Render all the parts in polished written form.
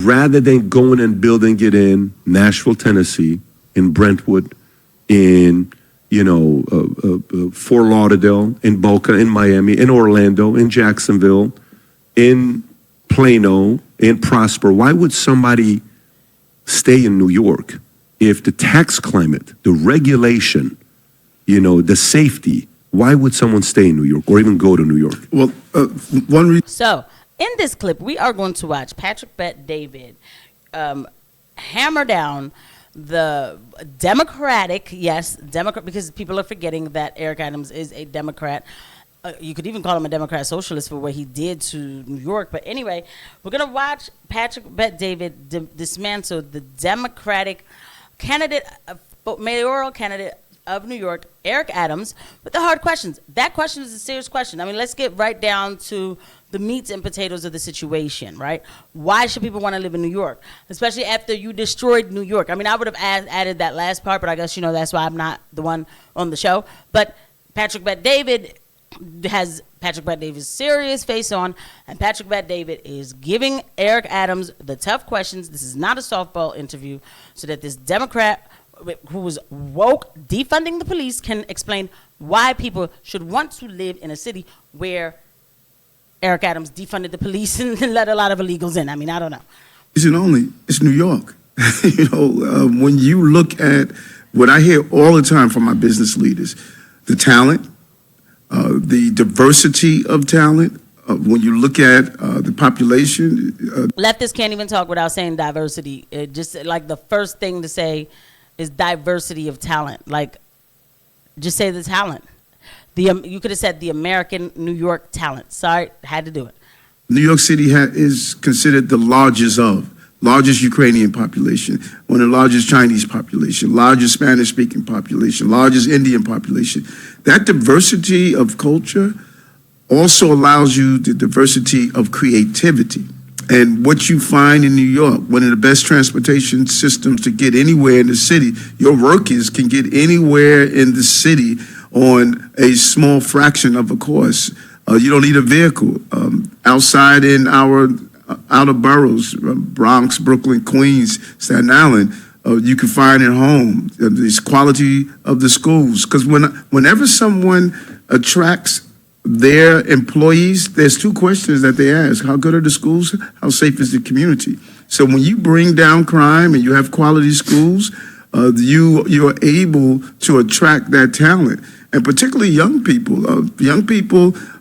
rather than going and building it in Nashville, Tennessee, in Brentwood, in Fort Lauderdale, in Boca, in Miami, in Orlando, in Jacksonville, in Plano, in Prosper. Why would somebody stay in New York if the tax climate, the regulation, the safety, why would someone stay in New York or even go to New York? Well, one reason. So, in this clip, we are going to watch Patrick Bet-David hammer down the Democratic, because people are forgetting that Eric Adams is a Democrat. You could even call him a Democrat socialist for what he did to New York. But anyway, we're going to watch Patrick Bet-David dismantle the Democratic candidate, mayoral candidate of New York, Eric Adams, with the hard questions. That question is a serious question. I mean, let's get right down to the meats and potatoes of the situation, right? Why should people want to live in New York, especially after you destroyed New York? I mean, I would have added that last part, but I guess, that's why I'm not the one on the show. But Patrick Bet-David has Patrick Bet-David's serious face on, and Patrick Bet-David is giving Eric Adams the tough questions. This is not a softball interview, so that this Democrat who was woke, defunding the police, can explain why people should want to live in a city where Eric Adams defunded the police and let a lot of illegals in. I mean, I don't know. It's New York. When you look at what I hear all the time from my business leaders, the talent, the diversity of talent, when you look at the population. Leftists can't even talk without saying diversity. Just like the first thing to say is diversity of talent. Like, just say the talent. You could have said the American New York talent. Sorry, had to do it. New York City is considered the largest Ukrainian population, one of the largest Chinese population, largest Spanish-speaking population, largest Indian population. That diversity of culture also allows you the diversity of creativity. And what you find in New York, one of the best transportation systems to get anywhere in the city, your workers can get anywhere in the city on a small fraction of a cost. You don't need a vehicle. Outside in our outer boroughs, Bronx, Brooklyn, Queens, Staten Island, you can find at home this quality of the schools. Because whenever someone attracts their employees, there's two questions that they ask. How good are the schools? How safe is the community? So when you bring down crime and you have quality schools, you're able to attract that talent. And particularly young people.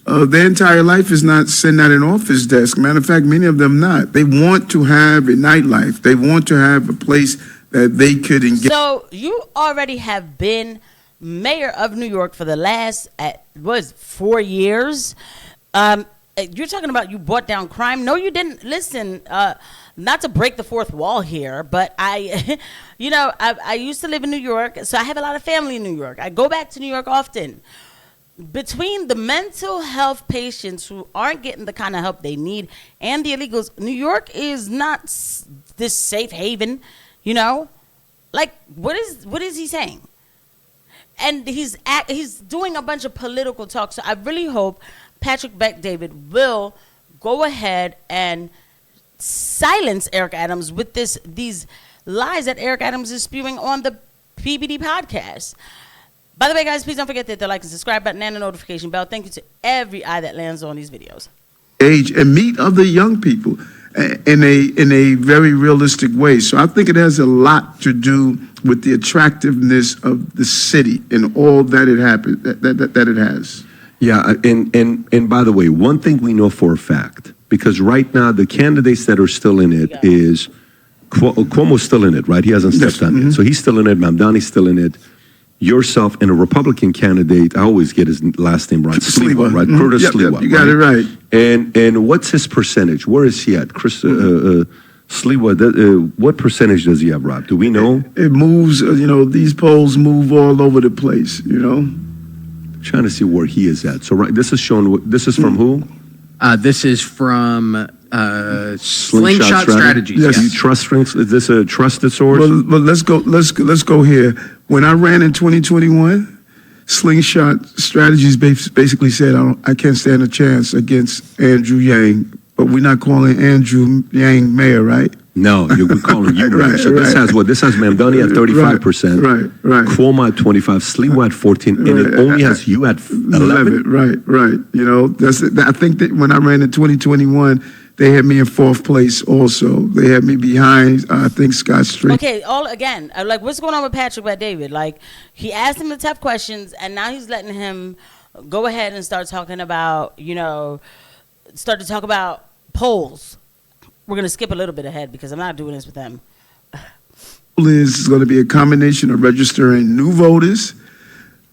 Their entire life is not sitting at an office desk. Matter of fact, many of them not. They want to have a nightlife. They want to have a place that they could engage. So you already have been mayor of New York for the last, 4 years. You're talking about you brought down crime. No, you didn't. Listen, not to break the fourth wall here, but I used to live in New York, so I have a lot of family in New York. I go back to New York often. Between the mental health patients who aren't getting the kind of help they need and the illegals, New York is not this safe haven, Like, what is he saying? And he's doing a bunch of political talk. So I really hope Patrick Bet-David will go ahead and silence Eric Adams with these lies that Eric Adams is spewing on the PBD podcast. By the way, guys, please don't forget to hit the like and subscribe button and the notification bell. Thank you to every eye that lands on these videos. Age and meet other young people in a very realistic way. So I think it has a lot to do with the attractiveness of the city and all that it happened that it has. Yeah, and by the way, one thing we know for a fact, because right now the candidates that are still in it is Cuomo's still in it, right? He hasn't stepped on it, so he's still in it. Mamdani's still in it. Yourself and a Republican candidate, I always get his last name right. Sliwa, right? Curtis Sliwa. You got it right. And what's his percentage? Where is he at? Chris Sliwa, what percentage does he have, Rob? Do we know? It moves, these polls move all over the place, Trying to see where he is at. So this is from who? This is from Slingshot Strategies. Yes. You trust Strengths? Is this a trusted source? Well, let's go here. When I ran in 2021, Slingshot Strategies basically said I can't stand a chance against Andrew Yang, but we're not calling Andrew Yang mayor, right? No, we're calling you. Right, So this right. has what? This has Mamdani at 35%. Right. Cuomo at 25, Sliwa at 14, and it only has you at 11. Right. You know, I think that when I ran in 2021, they had me in 4th place also. They had me behind, I think, Scott Street. Okay, like, what's going on with Patrick Bet-David? Like, he asked him the tough questions, and now he's letting him go ahead and start talking about, polls. We're going to skip a little bit ahead because I'm not doing this with them. Is going to be a combination of registering new voters,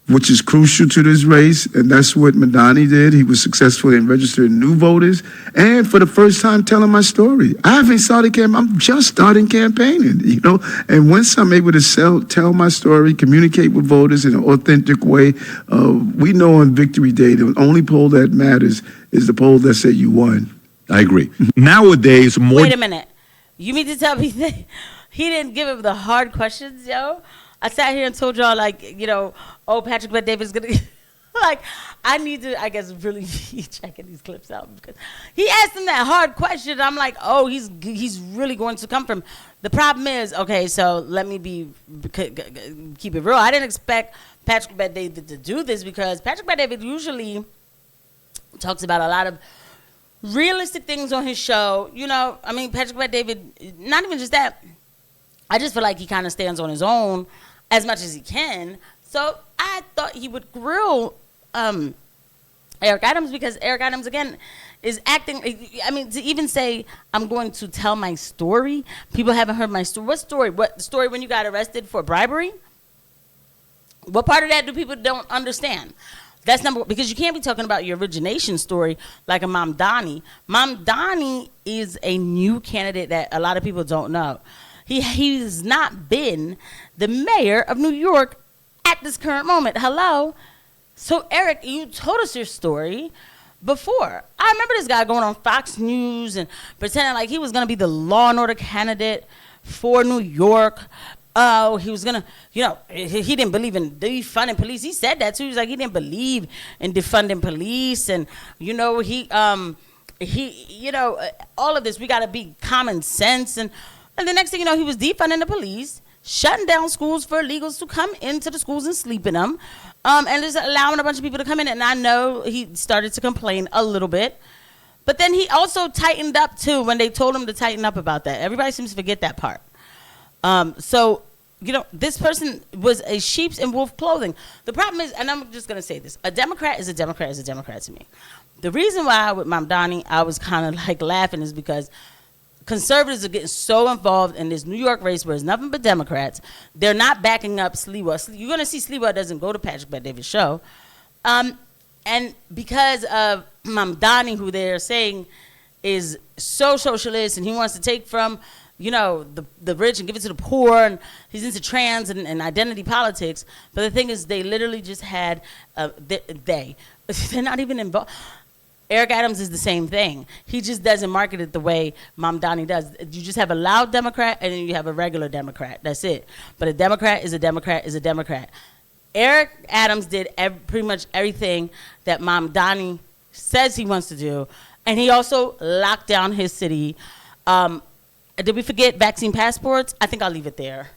which is crucial to this race, and that's what Madani did. He was successful in registering new voters, and for the first time telling my story. I haven't started I'm just starting campaigning, and once I'm able to tell my story, communicate with voters in an authentic way, we know on Victory Day, the only poll that matters is the poll that said you won. I agree. Nowadays, more. Wait a minute. You mean to tell me that he didn't give him the hard questions, yo? I sat here and told y'all, like, Patrick Bet-David's going to, like, I need to, I guess, really be checking these clips out because he asked him that hard question. I'm like, oh, he's really going to come from. The problem is, okay, so let me keep it real. I didn't expect Patrick Bet-David to do this because Patrick Bet-David usually talks about a lot of realistic things on his show. Patrick Bet-David, not even just that. I just feel like he kind of stands on his own as much as he can. So I thought he would grill Eric Adams because Eric Adams, again, is acting. To even say, I'm going to tell my story. People haven't heard my story. What story? What story when you got arrested for bribery? What part of that do people don't understand? That's number one, because you can't be talking about your origination story like a Mamdani. Mamdani is a new candidate that a lot of people don't know. He's not been the mayor of New York at this current moment. Hello? So, Eric, you told us your story before. I remember this guy going on Fox News and pretending like he was going to be the law and order candidate for New York. Oh, he was going to, he didn't believe in defunding police. He said that, too. He was like, he didn't believe in defunding police. And, all of this, we got to be common sense. And the next thing you know, he was defunding the police, shutting down schools for illegals to come into the schools and sleep in them, and just allowing a bunch of people to come in. And I know he started to complain a little bit. But then he also tightened up, too, when they told him to tighten up about that. Everybody seems to forget that part. This person was a sheep's and wolf clothing. The problem is, and I'm just going to say this, a Democrat is a Democrat is a Democrat to me. The reason why with Mamdani I was kind of like laughing is because conservatives are getting so involved in this New York race where it's nothing but Democrats. They're not backing up Sliwa. You're going to see Sliwa doesn't go to Patrick Bet-David's show. And because of Mamdani, who they're saying is so socialist and he wants to take from, the rich and give it to the poor, and he's into trans and identity politics. But the thing is, they literally just had, they're not even involved. Eric Adams is the same thing. He just doesn't market it the way Mamdani does. You just have a loud Democrat and then you have a regular Democrat. That's it. But a Democrat is a Democrat is a Democrat. Eric Adams did pretty much everything that Mamdani says he wants to do. And he also locked down his city. Did we forget vaccine passports? I think I'll leave it there.